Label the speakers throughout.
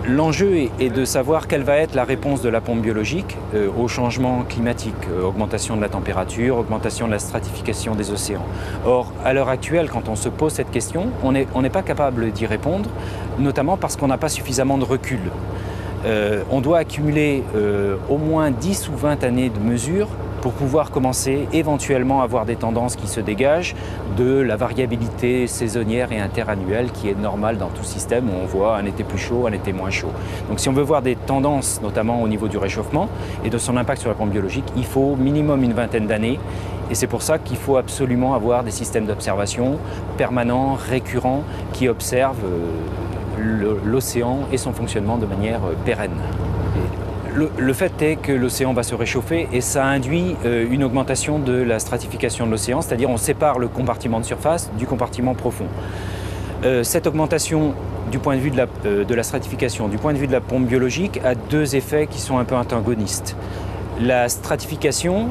Speaker 1: L'enjeu est de savoir quelle va être la réponse de la pompe biologique au changement climatique, augmentation de la température, augmentation de la stratification des océans. Or, à l'heure actuelle, quand on se pose cette question, on n'est pas capable d'y répondre, notamment parce qu'on n'a pas suffisamment de recul. On doit accumuler au moins 10 ou 20 années de mesures pour pouvoir commencer éventuellement à avoir des tendances qui se dégagent de la variabilité saisonnière et interannuelle qui est normale dans tout système où on voit un été plus chaud, un été moins chaud. Donc si on veut voir des tendances, notamment au niveau du réchauffement et de son impact sur la pompe biologique, il faut minimum une vingtaine d'années. Et c'est pour ça qu'il faut absolument avoir des systèmes d'observation permanents, récurrents, qui observent l'océan et son fonctionnement de manière pérenne. Le fait est que l'océan va se réchauffer et ça induit une augmentation de la stratification de l'océan, c'est-à-dire on sépare le compartiment de surface du compartiment profond. Cette augmentation du point de vue de la stratification, du point de vue de la pompe biologique, a deux effets qui sont un peu antagonistes. La stratification,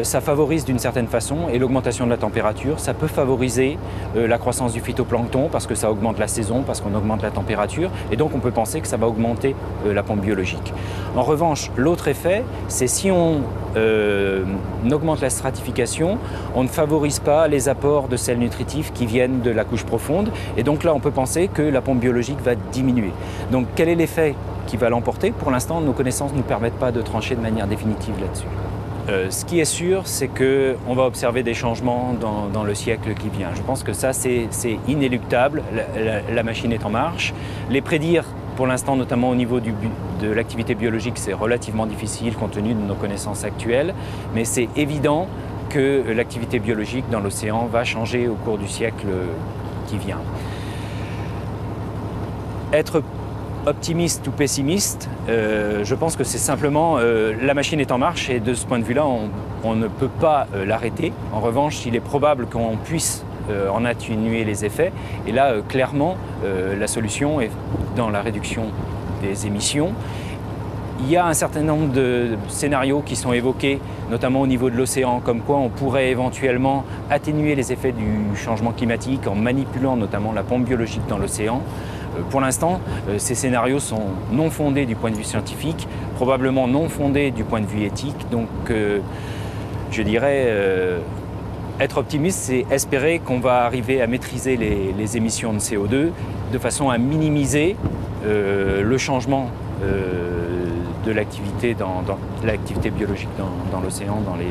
Speaker 1: ça favorise d'une certaine façon, et l'augmentation de la température, ça peut favoriser la croissance du phytoplancton parce que ça augmente la saison, parce qu'on augmente la température, et donc on peut penser que ça va augmenter la pompe biologique. En revanche, l'autre effet, c'est si on augmente la stratification, on ne favorise pas les apports de sels nutritifs qui viennent de la couche profonde, et donc là on peut penser que la pompe biologique va diminuer. Donc quel est l'effet qui va l'emporter? Pour l'instant, nos connaissances ne nous permettent pas de trancher de manière définitive là-dessus. Ce qui est sûr, c'est qu'on va observer des changements dans le siècle qui vient. Je pense que ça, c'est inéluctable. La machine est en marche. Les prédire, pour l'instant, notamment au niveau de l'activité biologique, c'est relativement difficile compte tenu de nos connaissances actuelles. Mais c'est évident que l'activité biologique dans l'océan va changer au cours du siècle qui vient. Être optimiste ou pessimiste, je pense que c'est simplement la machine est en marche et de ce point de vue-là, on ne peut pas l'arrêter. En revanche, il est probable qu'on puisse en atténuer les effets. Et là, clairement, la solution est dans la réduction des émissions. Il y a un certain nombre de scénarios qui sont évoqués, notamment au niveau de l'océan, comme quoi on pourrait éventuellement atténuer les effets du changement climatique en manipulant notamment la pompe biologique dans l'océan. Pour l'instant, ces scénarios sont non fondés du point de vue scientifique, probablement non fondés du point de vue éthique. Donc, je dirais, être optimiste, c'est espérer qu'on va arriver à maîtriser les émissions de CO2 de façon à minimiser le changement de l'activité biologique dans l'océan dans les